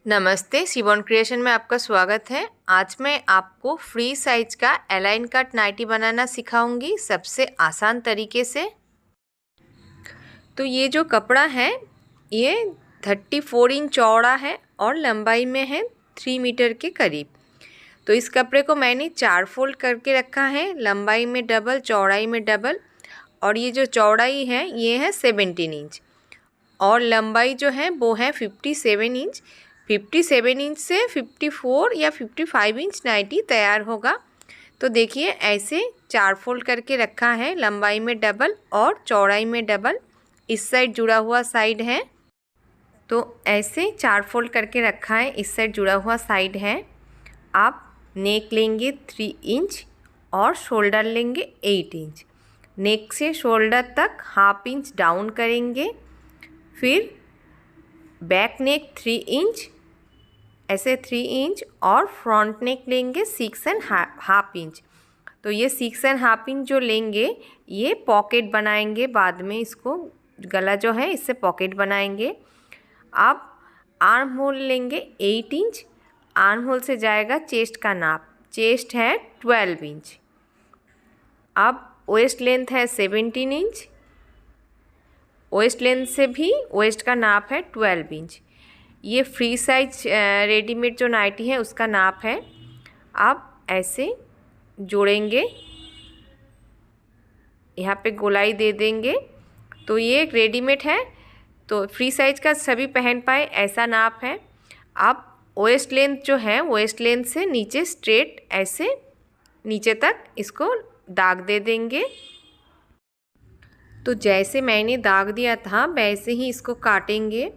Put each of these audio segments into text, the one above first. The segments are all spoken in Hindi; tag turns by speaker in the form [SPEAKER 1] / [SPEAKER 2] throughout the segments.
[SPEAKER 1] नमस्ते, शिवॉन क्रिएशन में आपका स्वागत है। आज मैं आपको फ्री साइज का अलाइन कट नाइटी बनाना सिखाऊंगी सबसे आसान तरीके से। तो ये जो कपड़ा है ये 34 इंच चौड़ा है और लंबाई में है 3 मीटर के करीब। तो इस कपड़े को मैंने 4 फोल्ड करके रखा है, लंबाई में डबल, चौड़ाई में डबल। और ये जो चौड़ाई है ये है 17 इंच और लंबाई जो है वो है 57 इंच। 57 इंच से 54 या 55 इंच नाइटी तैयार होगा। तो देखिए ऐसे 4 फोल्ड करके रखा है, लंबाई में डबल और चौड़ाई में डबल। इस साइड जुड़ा हुआ साइड है, तो ऐसे 4 फोल्ड करके रखा है, इस साइड जुड़ा हुआ साइड है। आप नेक लेंगे 3 इंच और शोल्डर लेंगे 8 इंच। नेक से शोल्डर तक हाफ इंच डाउन करेंगे। फिर बैक नेक 3 इंच, ऐसे 3 इंच और फ्रंट नेक लेंगे 6 एंड हाफ इंच। तो ये 6 एंड हाफ इंच जो लेंगे ये पॉकेट बनाएंगे बाद में, इसको गला जो है इससे पॉकेट बनाएंगे। आप आर्म होल लेंगे 8 इंच। आर्म होल से जाएगा चेस्ट का नाप, चेस्ट है 12 इंच। अब वेस्ट लेंथ है 17 इंच, वेस्ट लेंथ से भी वेस्ट का नाप है 12 इंच। ये फ्री साइज रेडीमेड जो नाइटी है उसका नाप है। आप ऐसे जोड़ेंगे, यहाँ पे गोलाई दे देंगे। तो ये एक रेडीमेड है, तो फ्री साइज का सभी पहन पाए ऐसा नाप है। आप वेस्ट लेंथ जो है वेस्ट लेंथ से नीचे स्ट्रेट ऐसे नीचे तक इसको दाग दे देंगे। तो जैसे मैंने दाग दिया था वैसे ही इसको काटेंगे।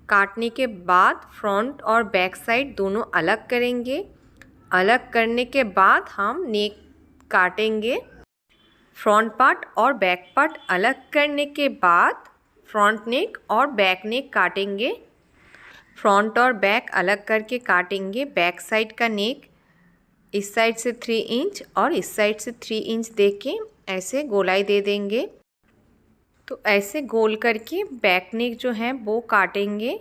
[SPEAKER 1] काटने के बाद फ्रंट और बैक साइड दोनों अलग करेंगे। अलग करने के बाद हम नेक काटेंगे। फ्रंट पार्ट और बैक पार्ट अलग करने के बाद फ्रंट नेक और बैक नेक काटेंगे। फ्रंट और बैक अलग करके काटेंगे। बैक साइड का नेक इस साइड से 3 इंच और इस साइड से 3 इंच दे के ऐसे गोलाई दे देंगे। तो ऐसे गोल करके बैक नेक जो है वो काटेंगे।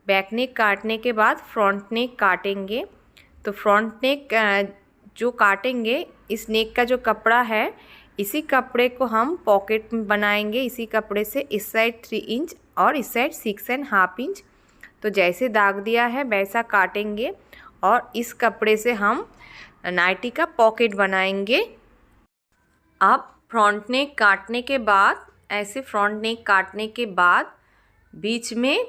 [SPEAKER 1] बैक नेक काटने के बाद फ्रंट नेक काटेंगे। तो फ्रंट नेक जो काटेंगे, इस नेक का जो कपड़ा है इसी कपड़े को हम पॉकेट में बनाएंगे। इसी कपड़े से इस साइड 3 इंच और इस साइड 6 एंड हाफ इंच। तो जैसे दाग दिया है वैसा काटेंगे और इस कपड़े से हम नाइटी का पॉकेट बनाएंगे। अब फ्रंट नेक काटने के बाद ऐसे फ्रंट नेक काटने के बाद बीच में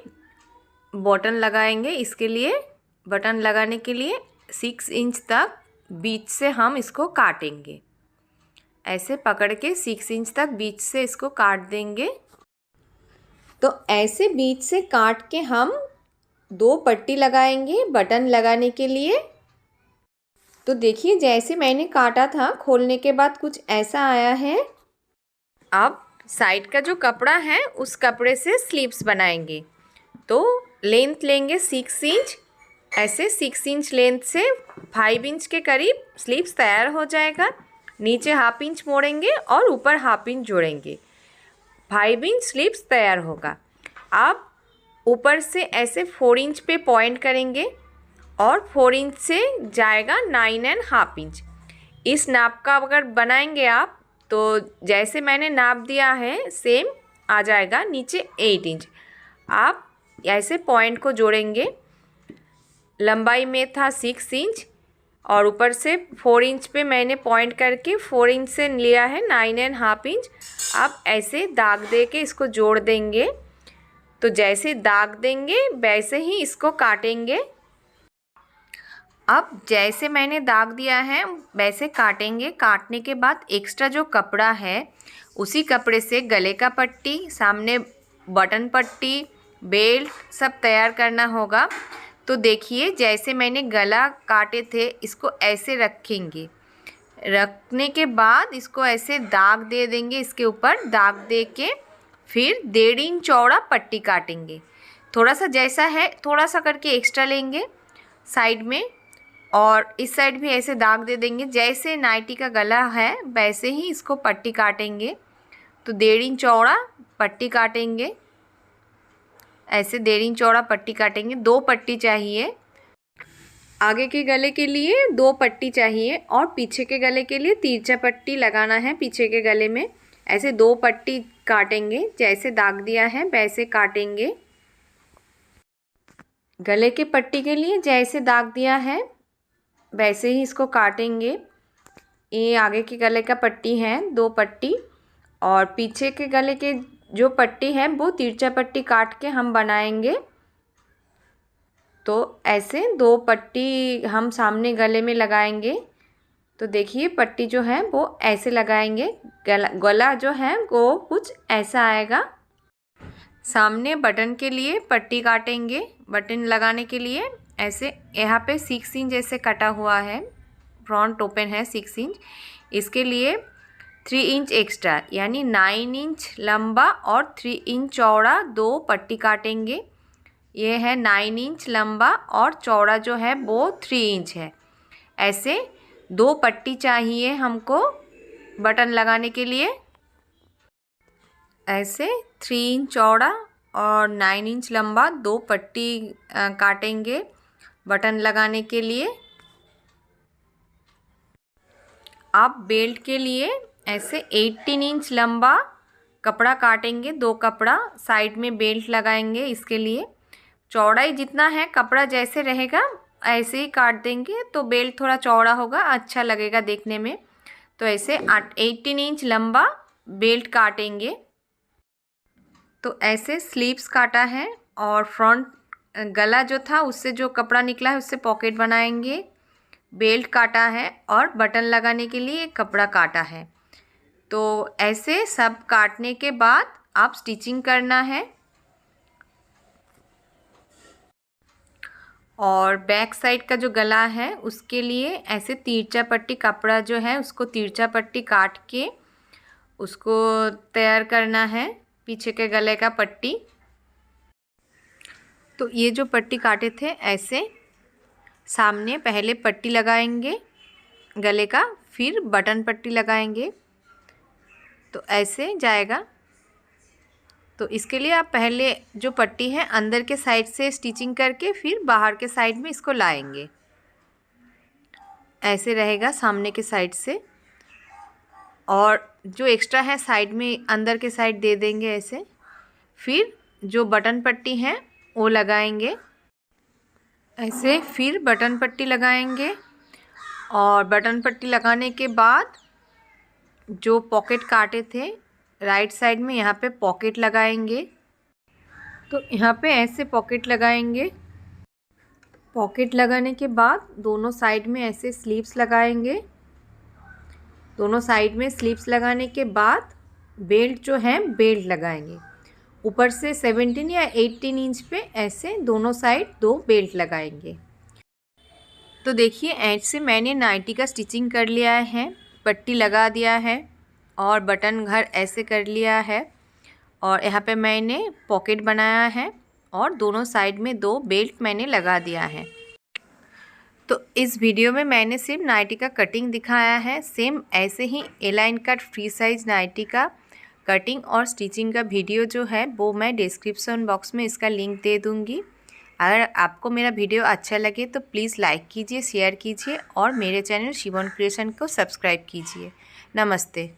[SPEAKER 1] बटन लगाएंगे। इसके लिए बटन लगाने के लिए 6 इंच तक बीच से हम इसको काटेंगे। ऐसे पकड़ के 6 इंच तक बीच से इसको काट देंगे। तो ऐसे बीच से काट के हम 2 पट्टी लगाएंगे बटन लगाने के लिए। तो देखिए जैसे मैंने काटा था खोलने के बाद कुछ ऐसा आया है। अब साइड का जो कपड़ा है उस कपड़े से स्लीव्स बनाएंगे। तो लेंथ लेंगे 6 इंच, ऐसे 6 इंच लेंथ से 5 इंच के करीब स्लीव्स तैयार हो जाएगा। नीचे हाफ इंच मोड़ेंगे और ऊपर हाफ इंच जोड़ेंगे, 5 इंच स्लीव्स तैयार होगा। आप ऊपर से ऐसे 4 इंच पे पॉइंट करेंगे और 4 इंच से जाएगा 9 एंड हाफ इंच। इस नाप का अगर बनाएंगे आप तो जैसे मैंने नाप दिया है सेम आ जाएगा नीचे 8 इंच। आप ऐसे पॉइंट को जोड़ेंगे। लंबाई में था 6 इंच और ऊपर से 4 इंच पे मैंने पॉइंट करके 4 इंच से लिया है 9 एंड हाफ इंच। आप ऐसे दाग दे के इसको जोड़ देंगे। तो जैसे दाग देंगे वैसे ही इसको काटेंगे। अब जैसे मैंने दाग दिया है वैसे काटेंगे। काटने के बाद एक्स्ट्रा जो कपड़ा है उसी कपड़े से गले का पट्टी, सामने बटन पट्टी, बेल्ट सब तैयार करना होगा। तो देखिए जैसे मैंने गला काटे थे इसको ऐसे रखेंगे। रखने के बाद इसको ऐसे दाग दे देंगे, इसके ऊपर दाग दे के फिर 1.5 इंच चौड़ा पट्टी काटेंगे। थोड़ा सा जैसा है थोड़ा सा करके एक्स्ट्रा लेंगे साइड में और इस साइड भी ऐसे दाग दे देंगे। जैसे नाइटी का गला है वैसे ही इसको पट्टी काटेंगे। तो 1.5 इंच चौड़ा पट्टी काटेंगे। ऐसे 1.5 इंच चौड़ा पट्टी काटेंगे। 2 पट्टी चाहिए, आगे के गले के लिए 2 पट्टी चाहिए और पीछे के गले के लिए तिरछा पट्टी लगाना है। पीछे के गले में ऐसे 2 पट्टी काटेंगे, जैसे दाग दिया है वैसे काटेंगे। गले के पट्टी के लिए जैसे दाग दिया है वैसे ही इसको काटेंगे। ये आगे के गले का पट्टी है 2 पट्टी, और पीछे के गले के जो पट्टी है वो तिरछा पट्टी काट के हम बनाएंगे। तो ऐसे 2 पट्टी हम सामने गले में लगाएंगे। तो देखिए पट्टी जो है वो ऐसे लगाएंगे। गला जो है वो कुछ ऐसा आएगा। सामने बटन के लिए पट्टी काटेंगे। बटन लगाने के लिए ऐसे यहाँ पे 6 इंच ऐसे कटा हुआ है, फ्रंट ओपन है 6 इंच। इसके लिए 3 इंच एक्स्ट्रा यानी 9 इंच लंबा और 3 इंच चौड़ा 2 पट्टी काटेंगे। ये है 9 इंच लंबा और चौड़ा जो है वो 3 इंच है। ऐसे 2 पट्टी चाहिए हमको बटन लगाने के लिए। ऐसे 3 इंच चौड़ा और 9 इंच लंबा 2 पट्टी काटेंगे बटन लगाने के लिए। आप बेल्ट के लिए ऐसे 18 इंच लंबा कपड़ा काटेंगे, 2 कपड़ा साइड में बेल्ट लगाएंगे। इसके लिए चौड़ाई जितना है कपड़ा जैसे रहेगा ऐसे ही काट देंगे, तो बेल्ट थोड़ा चौड़ा होगा, अच्छा लगेगा देखने में। तो ऐसे 18 इंच लंबा बेल्ट काटेंगे। तो ऐसे स्लीव्स काटा है और फ्रंट गला जो था उससे जो कपड़ा निकला है उससे पॉकेट बनाएंगे। बेल्ट काटा है और बटन लगाने के लिए कपड़ा काटा है। तो ऐसे सब काटने के बाद आप स्टिचिंग करना है। और बैक साइड का जो गला है उसके लिए ऐसे तिरछा पट्टी कपड़ा जो है उसको तिरछा पट्टी काट के उसको तैयार करना है, पीछे के गले का पट्टी। तो ये जो पट्टी काटे थे ऐसे सामने पहले पट्टी लगाएंगे गले का, फिर बटन पट्टी लगाएंगे, तो ऐसे जाएगा। तो इसके लिए आप पहले जो पट्टी है अंदर के साइड से स्टिचिंग करके फिर बाहर के साइड में इसको लाएंगे। ऐसे रहेगा सामने के साइड से, और जो एक्स्ट्रा है साइड में अंदर के साइड दे देंगे ऐसे। फिर जो बटन पट्टी है वो लगाएंगे ऐसे, फिर बटन पट्टी लगाएंगे। और बटन पट्टी लगाने के बाद जो पॉकेट काटे थे राइट साइड में यहाँ पे पॉकेट लगाएंगे। तो यहाँ पे ऐसे पॉकेट लगाएंगे। पॉकेट लगाने के बाद दोनों साइड में ऐसे स्लीव्स लगाएंगे। दोनों साइड में स्लीव्स लगाने के बाद बेल्ट जो है बेल्ट लगाएंगे। ऊपर से 17 या 18 इंच पे ऐसे दोनों साइड 2 बेल्ट लगाएंगे। तो देखिए ऐसे मैंने नाइटी का स्टिचिंग कर लिया है, पट्टी लगा दिया है और बटन घर ऐसे कर लिया है, और यहाँ पे मैंने पॉकेट बनाया है और दोनों साइड में 2 बेल्ट मैंने लगा दिया है। तो इस वीडियो में मैंने सिर्फ नाइटी का कटिंग दिखाया है। सेम ऐसे ही ए-लाइन कट फ्री साइज़ नाइटी का कटिंग और स्टिचिंग का वीडियो जो है वो मैं डिस्क्रिप्शन बॉक्स में इसका लिंक दे दूँगी। अगर आपको मेरा वीडियो अच्छा लगे तो प्लीज़ लाइक कीजिए, शेयर कीजिए और मेरे चैनल शिवम क्रिएशन को सब्सक्राइब कीजिए। नमस्ते।